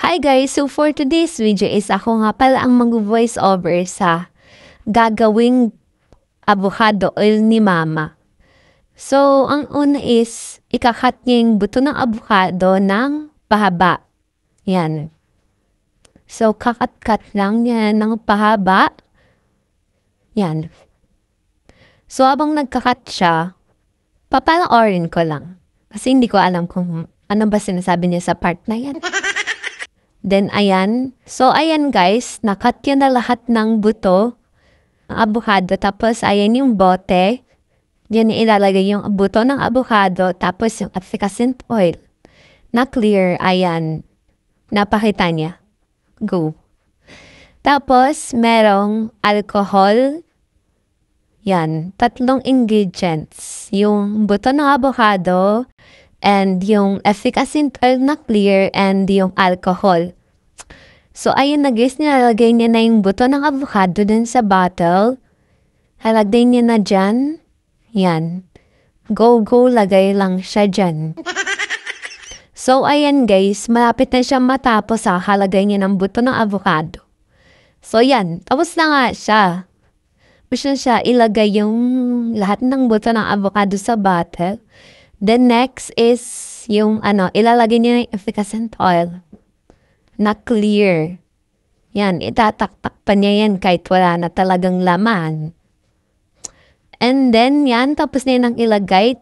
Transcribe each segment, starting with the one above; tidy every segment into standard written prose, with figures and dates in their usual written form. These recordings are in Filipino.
Hi guys! So for today's video is ako nga pala ang mag-voice over sa gagawing avocado oil ni Mama. So, ang una is ikakat niya yung buto ng avocado ng pahaba. Yan. So, kakat-kat lang niya ng pahaba. Yan. So, habang nagkakat siya, papanoorin ko lang. Kasi hindi ko alam kung ano ba sinasabi niya sa part na yan. Then, ayan. So, ayan guys. Nakat yun na lahat ng buto. Ng avocado. Tapos, ayan yung bote. Diyan ilalagay yung buto ng avocado. Tapos, yung efficacent oil na clear. Ayan. Napakita niya. Go. Tapos, merong alcohol. Yan. 3 ingredients. Yung buto ng avocado. And yung efficacent oil na clear and yung alcohol. So, ayun na guys, nilalagay niya na yung buto ng avocado dun sa bottle. Halagay niya na dyan. Yan. Go, lagay lang siya dyan. So, ayan guys, malapit na siya matapos halagay niya ng buto ng avocado. So, yan. Tapos na nga siya. Tapos na siya ilagay yung lahat ng buto ng avocado sa bottle. Then next is yung ilalagay niya yung efficacent oil na clear. Yan, itataktak pa niya yan kahit wala na talagang laman. And then yan, tapos na yan ilagay,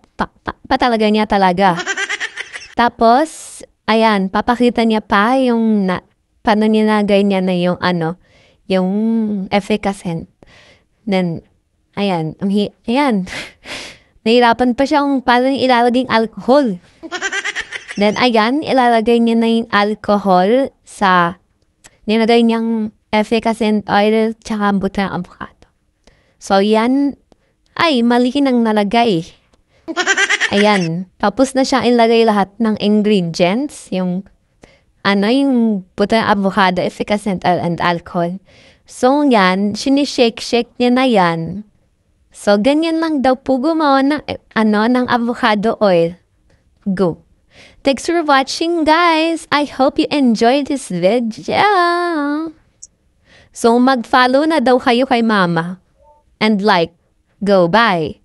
patalaga niya talaga. Tapos, ayan, papakita niya pa yung paano nilagay niya na yung yung efficacent. Then, ayan, ayan. Nahirapan pa siya kung paano ilalagay yung alcohol. Then, ayan, ilalagay niya na yung alcohol sa nilagay niyang efficacent oil tsaka buto ng avocado. So, yan. Ay, mali nang nalagay. Ayan. Tapos na siya ilagay lahat ng ingredients. Yung buto ng avocado, efficacent oil, and alcohol. So, yan. Sinishake-shake niya na yan. So, ganyan lang daw po gumawa ng avocado oil. Go. Thanks for watching, guys. I hope you enjoyed this video. So, mag-follow na daw kayo kay Mama. And like. Go, bye.